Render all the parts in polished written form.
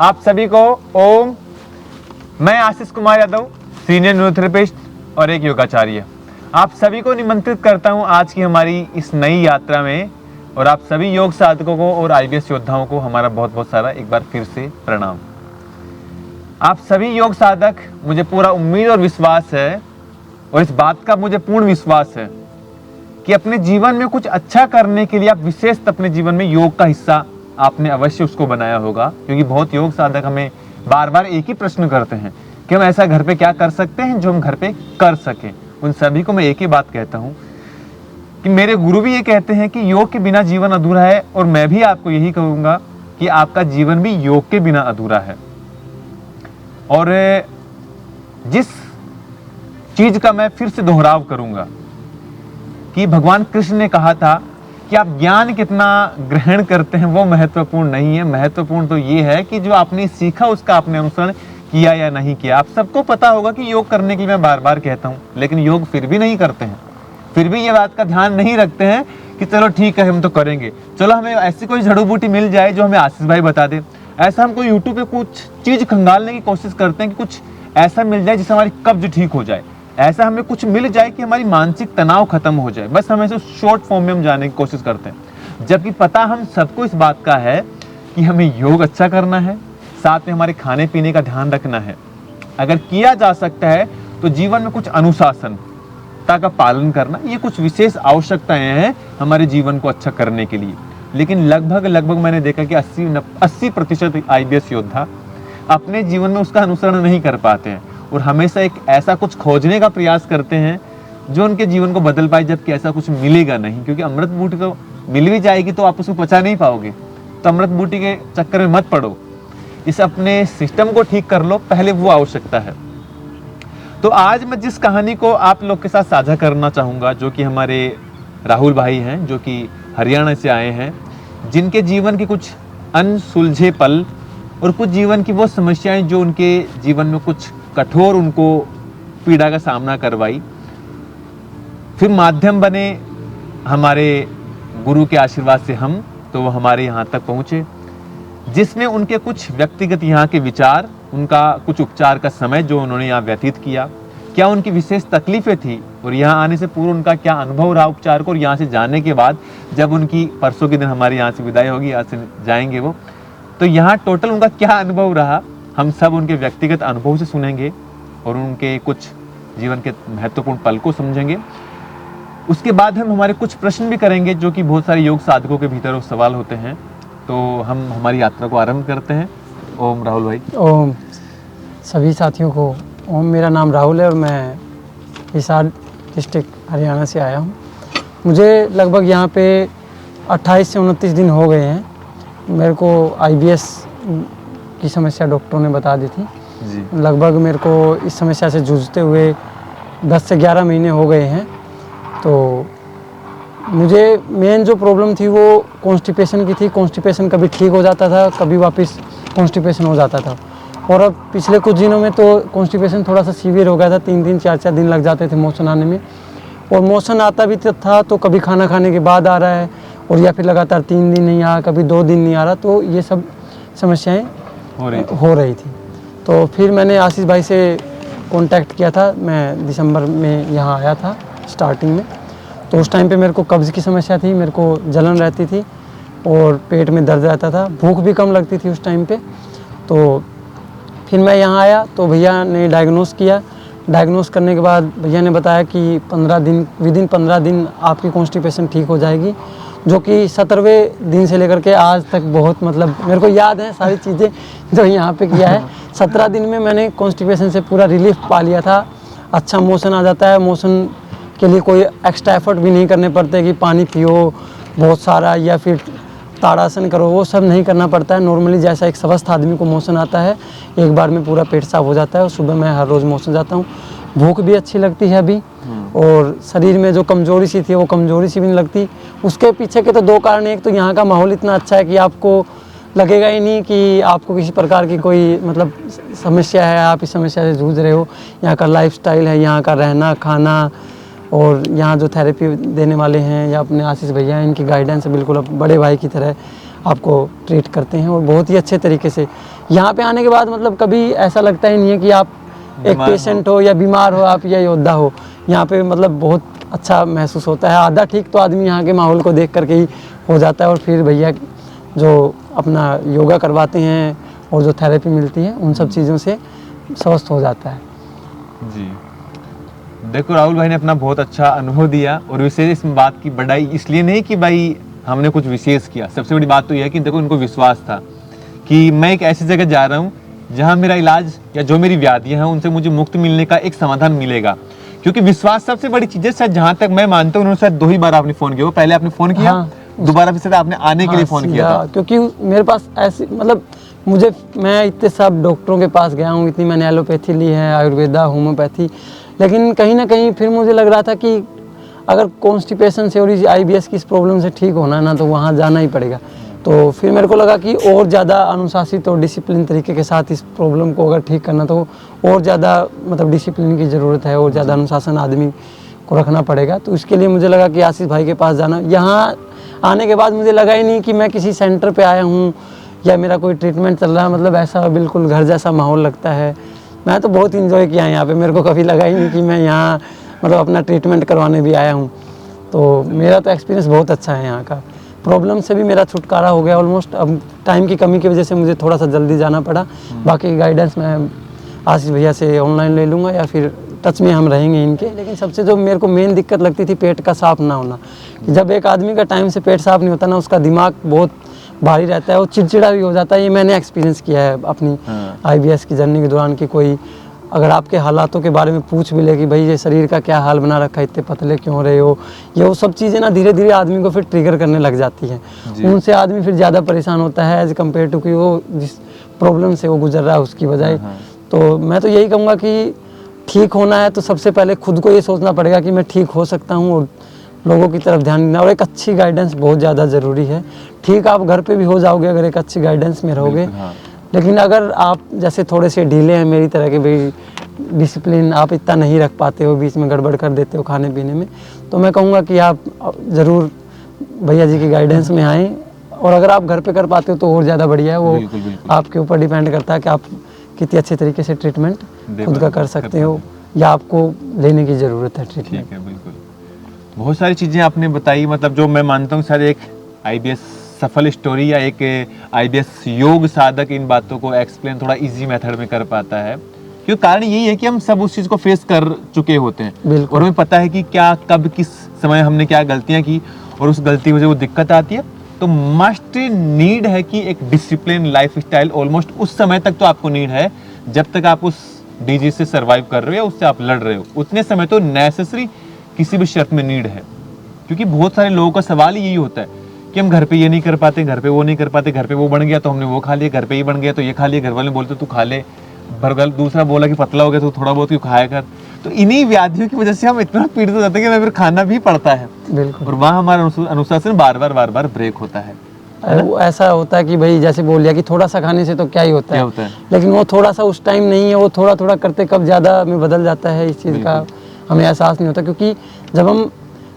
आप सभी को ओम। मैं आशीष कुमार यादव, सीनियर न्यूरोथेरेपिस्ट और एक योगाचार्य, आप सभी को निमंत्रित करता हूं आज की हमारी इस नई यात्रा में। और आप सभी योग साधकों को और IBS योद्धाओं को हमारा बहुत बहुत सारा एक बार फिर से प्रणाम। आप सभी योग साधक, मुझे पूरा उम्मीद और विश्वास है, और इस बात का मुझे पूर्ण विश्वास है कि अपने जीवन में कुछ अच्छा करने के लिए आप विशेष अपने जीवन में योग का हिस्सा आपने अवश्य उसको बनाया होगा। क्योंकि बहुत योग साधक हमें बार बार एक ही प्रश्न करते हैं कि हम ऐसा घर पे क्या कर सकते हैं जो हम घर पे कर सकें। उन सभी को मैं एक ही बात कहता हूँ कि मेरे गुरु भी ये कहते हैं कि योग के बिना जीवन अधूरा है, और मैं भी आपको यही कहूँगा कि आपका जीवन भी योग के बिना अधूरा है। और जिस चीज का मैं फिर से दोहराव करूंगा कि भगवान कृष्ण ने कहा था कि आप ज्ञान कितना ग्रहण करते हैं वो महत्वपूर्ण नहीं है, महत्वपूर्ण तो ये है कि जो आपने सीखा उसका आपने अनुसरण किया या नहीं किया। आप सबको पता होगा कि योग करने के लिए मैं बार बार कहता हूँ, लेकिन योग फिर भी नहीं करते हैं, फिर भी ये बात का ध्यान नहीं रखते हैं कि चलो ठीक है हम तो करेंगे, चलो हमें ऐसी कोई जड़ी बूटी मिल जाए जो हमें आशीष भाई बता दे। ऐसा हम कोई यूट्यूब पे कुछ चीज खंगालने की कोशिश करते हैं कि कुछ ऐसा मिल जाए जिससे हमारी कब्ज ठीक हो जाए, ऐसा हमें कुछ मिल जाए कि हमारी मानसिक तनाव खत्म हो जाए। बस हम ऐसे शॉर्ट फॉर्म में हम जाने की कोशिश करते हैं, जबकि पता हम सबको इस बात का है कि हमें योग अच्छा करना है, साथ में हमारे खाने पीने का ध्यान रखना है। अगर किया जा सकता है तो जीवन में कुछ अनुशासनता का पालन करना, ये कुछ विशेष आवश्यकताएं हैं हमारे जीवन को अच्छा करने के लिए। लेकिन लगभग मैंने देखा कि 80% IBS योद्धा अपने जीवन में उसका अनुसरण नहीं कर पाते हैं, और हमेशा एक ऐसा कुछ खोजने का प्रयास करते हैं जो उनके जीवन को बदल पाए, जबकि ऐसा कुछ मिलेगा नहीं। क्योंकि अमृत बूटी तो मिल भी जाएगी तो आप उसको पचा नहीं पाओगे, तो अमृत बूटी के चक्कर में मत पड़ो, इस अपने सिस्टम को ठीक कर लो, पहले वो आवश्यकता है। तो आज मैं जिस कहानी को आप लोग के साथ साझा करना चाहूँगा, जो कि हमारे राहुल भाई हैं, जो कि हरियाणा से आए हैं, जिनके जीवन के कुछ अनसुलझे पल और कुछ जीवन की वो समस्याएं जो उनके जीवन में कुछ कठोर उनको पीड़ा का सामना करवाई, फिर माध्यम बने हमारे गुरु के आशीर्वाद से हम, तो वो हमारे यहाँ तक पहुँचे, जिसमें उनके कुछ व्यक्तिगत यहाँ के विचार, उनका कुछ उपचार का समय जो उन्होंने यहाँ व्यतीत किया, क्या उनकी विशेष तकलीफें थी, और यहाँ आने से पूर्व उनका क्या अनुभव रहा उपचार को, और यहाँ से जाने के बाद जब उनकी परसों के दिन हमारे यहाँ से विदाई होगी, यहाँ से जाएंगे वो, तो यहाँ टोटल उनका क्या अनुभव रहा, हम सब उनके व्यक्तिगत अनुभव से सुनेंगे और उनके कुछ जीवन के महत्वपूर्ण पल को समझेंगे। उसके बाद हम हमारे कुछ प्रश्न भी करेंगे जो कि बहुत सारे योग साधकों के भीतर वो सवाल होते हैं। तो हम हमारी यात्रा को आरंभ करते हैं। ओम राहुल भाई। ओम सभी साथियों को ओम। मेरा नाम राहुल है और मैं हिसार डिस्ट्रिक्ट हरियाणा से आया हूँ। मुझे लगभग यहाँ पे 28 से 29 दिन हो गए हैं। मेरे को IBS की समस्या डॉक्टरों ने बता दी थी जी। लगभग मेरे को इस समस्या से जूझते हुए 10 से 11 महीने हो गए हैं। तो मुझे मेन जो प्रॉब्लम थी वो कॉन्स्टिपेशन की थी। कॉन्स्टिपेशन कभी ठीक हो जाता था, कभी वापस कॉन्स्टिपेशन हो जाता था, और अब पिछले कुछ दिनों में तो कॉन्स्टिपेशन थोड़ा सा सीवियर हो गया था। 3 4 दिन लग जाते थे मोशन आने में, और मोशन आता भी था तो कभी खाना खाने के बाद आ रहा है, और या फिर लगातार 3 दिन नहीं आ रहा, कभी 2 दिन नहीं आ रहा। तो ये सब समस्याएं हो रही थी। तो फिर मैंने आशीष भाई से कांटेक्ट किया था। मैं दिसंबर में यहाँ आया था स्टार्टिंग में। तो उस टाइम पे मेरे को कब्ज़ की समस्या थी, मेरे को जलन रहती थी और पेट में दर्द रहता था, भूख भी कम लगती थी उस टाइम पे। तो फिर मैं यहाँ आया तो भैया ने डायग्नोस किया। डायग्नोस करने के बाद भैया ने बताया कि विदिन 15 दिन आपकी कॉन्स्टिपेशन ठीक हो जाएगी, जो कि 17वें दिन से लेकर के आज तक बहुत मतलब मेरे को याद है सारी चीज़ें जो यहाँ पे किया है। 17 दिन में मैंने कॉन्स्टिपेशन से पूरा रिलीफ पा लिया था। अच्छा मोशन आ जाता है, मोशन के लिए कोई एक्स्ट्रा एफर्ट भी नहीं करने पड़ते कि पानी पियो बहुत सारा या फिर ताड़ासन करो, वो सब नहीं करना पड़ता है। नॉर्मली जैसा एक स्वस्थ आदमी को मोशन आता है, एक बार में पूरा पेट साफ हो जाता है। और सुबह मैं हर रोज़ मोशन जाता हूँ। भूख भी अच्छी लगती है अभी, और शरीर में जो कमज़ोरी सी थी वो कमज़ोरी सी भी नहीं लगती। उसके पीछे के तो 2 कारण। एक तो यहाँ का माहौल इतना अच्छा है कि आपको लगेगा ही नहीं कि आपको किसी प्रकार की कोई मतलब समस्या है, आप इस समस्या से जूझ रहे हो। यहाँ का लाइफस्टाइल है, यहाँ का रहना खाना, और यहाँ जो थेरेपी देने वाले हैं या अपने आशीष भैया हैं, इनकी गाइडेंस है बिल्कुल अब बड़े भाई की तरह आपको ट्रीट करते हैं और बहुत ही अच्छे तरीके से। यहाँ पे आने के बाद मतलब कभी ऐसा लगता ही नहीं है कि आप एक बीमार पेशेंट हो या बीमार हो आप या योद्धा हो। यहाँ पे मतलब बहुत अच्छा महसूस होता है। आधा ठीक तो आदमी यहाँ के माहौल को देख करके ही हो जाता है, और फिर भैया जो अपना योगा करवाते हैं और जो थेरेपी मिलती है उन सब चीज़ों से स्वस्थ हो जाता है। जी, देखो राहुल भाई ने अपना बहुत अच्छा अनुभव दिया, और विशेष इस बात की बढ़ाई इसलिए नहीं कि भाई हमने कुछ विशेष किया, सबसे बड़ी बात तो यह है कि देखो उनको विश्वास था कि मैं एक ऐसी जगह जा रहा हूँ जहाँ मेरा इलाज या जो मेरी व्याधियाँ हैं उनसे मुझे मुक्त मिलने का एक समाधान मिलेगा। क्योंकि विश्वास सबसे बड़ी चीज़ है। शायद जहाँ तक मैं मानता हूँ उन्होंने शायद 2 ही बार आपने फ़ोन किया, पहले आपने फ़ोन किया, हाँ, दोबारा फिर से आपने आने के लिए फ़ोन किया था। क्योंकि मेरे पास ऐसी मतलब मैं इतने सब डॉक्टरों के पास गया हूँ, इतनी मैंने एलोपैथी ली है, आयुर्वेदा, होम्योपैथी, लेकिन कहीं ना कहीं फिर मुझे लग रहा था कि अगर कॉन्स्टिपेशन से और इस IBS की इस प्रॉब्लम से ठीक होना है ना तो वहाँ जाना ही पड़ेगा। तो फिर मेरे को लगा कि और ज़्यादा अनुशासित और डिसिप्लिन तरीके के साथ इस प्रॉब्लम को अगर ठीक करना तो और ज़्यादा मतलब डिसिप्लिन की ज़रूरत है और ज़्यादा अनुशासन आदमी को रखना पड़ेगा। तो इसके लिए मुझे लगा कि आशीष भाई के पास जाना। यहाँ आने के बाद मुझे लगा ही नहीं कि मैं किसी सेंटर पे आया हूँ या मेरा कोई ट्रीटमेंट चल रहा है, मतलब ऐसा बिल्कुल घर जैसा माहौल लगता है। मैं तो बहुत इन्जॉय किया यहाँ पे, मेरे को कभी लगा ही नहीं कि मैं यहाँ मतलब अपना ट्रीटमेंट करवाने भी आया हूँ। तो मेरा तो एक्सपीरियंस बहुत अच्छा है यहाँ का। प्रॉब्लम से भी मेरा छुटकारा हो गया ऑलमोस्ट। अब टाइम की कमी की वजह से मुझे थोड़ा सा जल्दी जाना पड़ा। बाकी गाइडेंस मैं आशीष भैया से ऑनलाइन ले लूँगा या फिर टच में हम रहेंगे इनके। लेकिन सबसे जो मेरे को मेन दिक्कत लगती थी पेट का साफ ना होना। जब एक आदमी का टाइम से पेट साफ नहीं होता ना, उसका दिमाग बहुत भारी रहता है, वो चिड़चिड़ा भी हो जाता है। ये मैंने एक्सपीरियंस किया है अपनी IBS की जर्नी के दौरान कि कोई अगर आपके हालातों के बारे में पूछ भी ले कि भाई ये शरीर का क्या हाल बना रखा है, इतने पतले क्यों रहे हो, ये वो सब चीज़ें ना धीरे धीरे आदमी को फिर ट्रिगर करने लग जाती हैं। उनसे आदमी फिर ज़्यादा परेशान होता है एज कम्पेयर टू कि वो जिस प्रॉब्लम से वो गुजर रहा है उसकी बजाय। तो मैं तो यही कहूँगा कि ठीक होना है तो सबसे पहले खुद को ये सोचना पड़ेगा कि मैं ठीक हो सकता हूँ, और लोगों की तरफ ध्यान देना और एक अच्छी गाइडेंस बहुत ज़्यादा ज़रूरी है। ठीक आप घर पे भी हो जाओगे अगर एक अच्छी गाइडेंस में रहोगे। लेकिन अगर आप जैसे थोड़े से ढीले हैं मेरी तरह के, भाई डिसिप्लिन आप इतना नहीं रख पाते हो, बीच में गड़बड़ कर देते हो खाने पीने में, तो मैं कहूँगा कि आप ज़रूर भैया जी की गाइडेंस में आएँ। और अगर आप घर पे कर पाते हो तो और ज़्यादा बढ़िया है। वो आपके ऊपर डिपेंड करता है कि आप कितनी अच्छे तरीके से ट्रीटमेंट खुद का कर सकते हो या आपको लेने की ज़रूरत है ट्रीटमेंट। ठीक है, बिल्कुल। बहुत सारी चीज़ें आपने बताई, मतलब जो मैं मानता हूँ शायद एक IBS सफल स्टोरी या एक IBS योग साधक इन बातों को एक्सप्लेन थोड़ा इजी मेथड में कर पाता है। क्योंकि कारण यही है कि हम सब उस चीज़ को फेस कर चुके होते हैं और हमें पता है कि क्या कब किस समय हमने क्या गलतियाँ की और उस गलती की वजह से वो दिक्कत आती है। तो मस्ट नीड है कि एक डिसिप्लिन लाइफ स्टाइल ऑलमोस्ट उस समय तक तो आपको नीड है जब तक आप उस डिजीज से सर्वाइव कर रहे हो या उससे आप लड़ रहे हो, उतने समय तो नेसेसरी किसी भी शर्त में नीड है। क्योंकि बहुत सारे लोगों का सवाल ही यही होता है कि हम घर पे ये नहीं कर पाते, घर पे वो नहीं कर पाते, घर पे वो बन गया तो हमने वो खा लिया, घर पे ये बन गया तो ये खा लिया, घर वाले बोलते तू खा ले, बर्गर दूसरा बोला कि पतला हो गया तो थोड़ा बहुत क्यों खाया कर। तो इन्हीं व्याधियों की वजह से हम इतना पीड़ित हो जाते हैं कि हमें फिर खाना भी पड़ता है। बिल्कुल। और वहाँ हमारा अनुशासन बार बार ब्रेक होता है। वो ऐसा होता है कि भाई जैसे बोल दिया कि थोड़ा सा खाने से तो क्या ही होता है, लेकिन वो थोड़ा सा उस टाइम नहीं है, वो थोड़ा थोड़ा करते कब ज़्यादा में बदल जाता है इस चीज़ का हमें एहसास नहीं होता। क्योंकि जब हम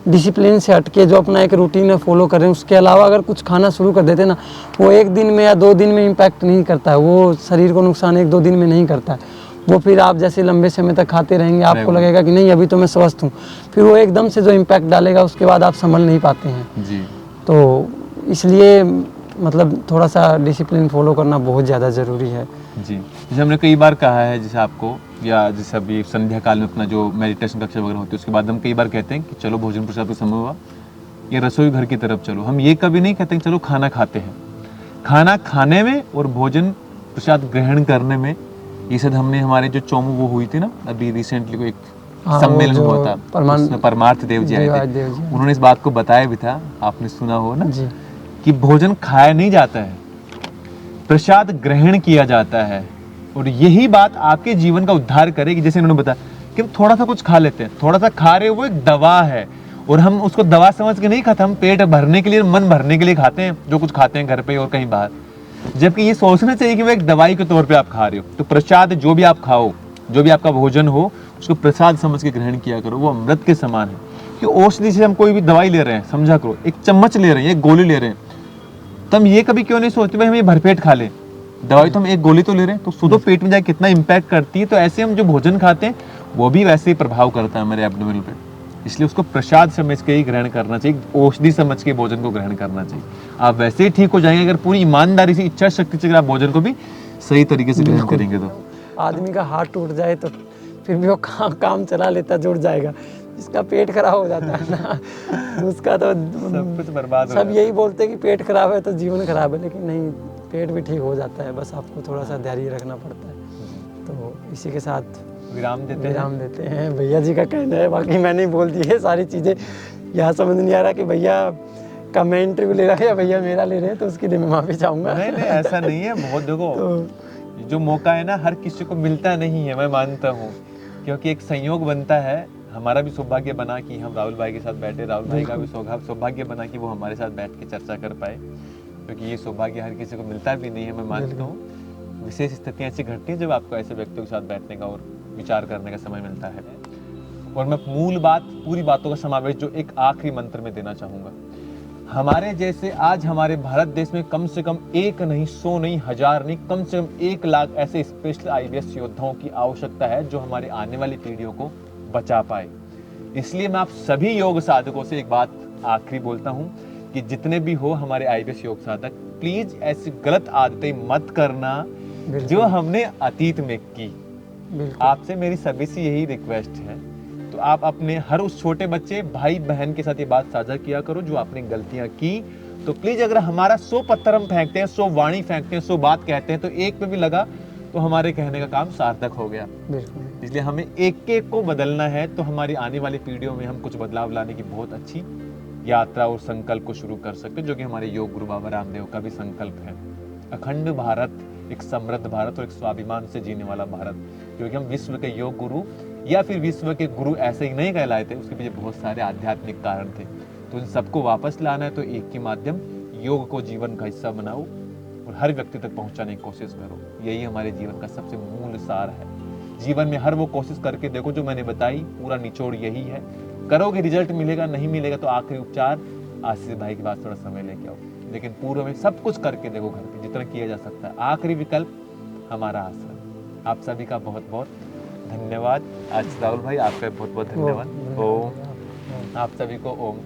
डिसिप्लिन से हटके जो अपना एक रूटीन है फॉलो कर रहे हैं उसके अलावा अगर कुछ खाना शुरू कर देते ना, वो 1 दिन में या 2 दिन में इम्पैक्ट नहीं करता है, वो शरीर को नुकसान 1-2 दिन में नहीं करता है। वो फिर आप जैसे लंबे समय तक खाते रहेंगे आपको लगेगा कि नहीं अभी तो मैं स्वस्थ हूँ, फिर वो एकदम से जो इम्पैक्ट डालेगा उसके बाद आप संभल नहीं पाते हैं जी। तो इसलिए मतलब थोड़ा सा डिसिप्लिन फॉलो करना बहुत ज़्यादा ज़रूरी है जी। जैसे हमने कई बार कहा है, जैसे आपको या जैसे अभी संध्या काल में अपना जो मेडिटेशन कक्षा वगैरह होती है उसके बाद हम कई बार कहते हैं कि चलो भोजन प्रसाद का समय हुआ या रसोई घर की तरफ चलो। हम ये कभी नहीं कहते कि चलो खाना खाते हैं। खाना खाने में और भोजन प्रसाद ग्रहण करने में ये शायद हमने हमारे जो चौमू वो हुई थी ना अभी रिसेंटली को एक सम्मेलन हुआ था, उसमें परमार्थ देव जी आए थे, उन्होंने इस बात को बताया भी था, आपने सुना हो ना जी, कि भोजन खाया नहीं जाता है, प्रसाद ग्रहण किया जाता है। और यही बात आपके जीवन का उद्धार करेगी। जैसे इन्होंने बताया कि हम थोड़ा सा कुछ खा लेते हैं, थोड़ा सा खा रहे हो, वो एक दवा है और हम उसको दवा समझ के नहीं खाते, हम पेट भरने के लिए, मन भरने के लिए खाते हैं जो कुछ खाते हैं घर पे और कहीं बाहर। जबकि ये सोचना चाहिए कि वो एक दवाई के तौर पे आप खा रहे हो। तो प्रसाद जो भी आप खाओ, जो भी आपका भोजन हो, उसको प्रसाद समझ के ग्रहण किया करो, वो अमृत के समान है। कि औषधि से हम कोई भी दवाई ले रहे हैं, समझा करो, एक चम्मच ले रहे हैं, एक गोली ले रहे हैं, तो हम ये कभी क्यों नहीं सोचते भाई हम ये भरपेट खा ले, दवाई तो हम एक गोली तो ले रहे हैं, तो सुबह पेट में जाके कितना इम्पैक्ट करती है। तो ऐसे हम जो भोजन खाते हैं वो भी वैसे ही प्रभाव करता है हमारे एब्डोमेन पे, इसलिए उसको प्रसाद समझ के ही ग्रहण करना चाहिए, औषधि समझ के भोजन को ग्रहण करना चाहिए। आप वैसे ही ठीक हो जाएंगे अगर पूरी ईमानदारी से, इच्छा शक्ति से अगर आप भोजन को भी सही तरीके से ग्रहण करेंगे। तो आदमी का हाथ टूट जाए तो फिर भी वो काम चला लेता, जुड़ जाएगा। जिसका पेट खराब हो जाता है ना उसका तो सब कुछ बर्बाद हो सब जाता है। यही बोलते हैं कि पेट खराब है तो जीवन खराब है, लेकिन नहीं, पेट भी ठीक हो जाता है, बस आपको थोड़ा सा धैर्य रखना पड़ता है। तो इसी के साथ विराम देते हैं। भैया जी का कहना है, बाकी मैंने ही बोल दी है सारी चीज़ें। यहाँ समझ नहीं आ रहा कि भैया का मैं इंटरव्यू ले रहा है या भैया मेरा ले रहे हैं, तो उसके लिए मैं माफ़ी चाहूँगा। नहीं नहीं ऐसा नहीं है, बहुत देखो जो मौका है ना हर किसी को मिलता नहीं है, मैं मानता हूँ, क्योंकि एक संयोग बनता है। हमारा भी सौभाग्य बना कि हम राहुल भाई के साथ बैठे, राहुल भाई का भी सौभाग्य बना कि वो हमारे साथ बैठ के चर्चा कर पाए, क्योंकि ये सौभाग्य हर किसी को मिलता भी नहीं है। मैं मानता हूँ विशेष स्थितियाँ ऐसी घटती हैं जब आपको ऐसे व्यक्तियों के साथ बैठने का और विचार करने का समय मिलता है। और मैं मूल बात, पूरी बातों का समावेश जो एक आखिरी मंत्र में देना चाहूँगा, हमारे जैसे आज हमारे भारत देश में कम से कम 1 नहीं 100 नहीं 1000 नहीं, कम से कम 1 लाख ऐसे स्पेशल IVF योद्धाओं की आवश्यकता है जो हमारे आने वाली पीढ़ियों को बचा पाए। इसलिए मैं आप सभी योग साधकों से एक बात आखिरी बोलता हूं कि जितने भी हो हमारे IVF योग साधक, प्लीज ऐसी गलत आदतें मत करना जो हमने अतीत में की। आपसे मेरी सभी से यही रिक्वेस्ट है। तो आप अपने हर उस छोटे बच्चे भाई बहन के साथ ये बात साझा किया करो जो आपने गलतियां की। तो प्लीज अगर हमारा 100 पत्थर हम फेंकते हैं, 100 वाणी फेंकते हैं, 100 बात कहते हैं, तो एक पे भी लगा तो हमारे कहने का काम सार्थक हो गया। इसलिए हमें एक एक को बदलना है, तो हमारी आने वाली पीढ़ियों में हम कुछ बदलाव लाने की बहुत अच्छी यात्रा और संकल्प को शुरू कर सकते हैं, जो कि हमारे योग गुरु बाबा रामदेव का भी संकल्प है। अखंड भारत, एक समृद्ध भारत और एक स्वाभिमान से जीने वाला भारत, क्योंकि हम विश्व के योग गुरु या फिर विश्व के गुरु ऐसे ही नहीं कहलाए थे, उसके पीछे बहुत सारे आध्यात्मिक कारण थे। तो इन सबको वापस लाना है तो एक ही माध्यम, योग को जीवन का हिस्सा बनाओ और हर व्यक्ति तक पहुंचाने की कोशिश करो। यही हमारे जीवन का सबसे मूल सार है। जीवन में हर वो कोशिश करके देखो जो मैंने बताई, पूरा निचोड़ यही है। करोगे रिजल्ट मिलेगा, नहीं मिलेगा तो आखिरी उपचार आशीष भाई के पास थोड़ा समय लेके आओ, लेकिन पूर्व में सब कुछ करके देखो घर पे जितना किया जा सकता है। आखिरी विकल्प हमारा आश्रम। आप सभी का बहुत बहुत धन्यवाद। आज राहुल भाई आपका बहुत बहुत धन्यवाद। ओम आप सभी को ओम।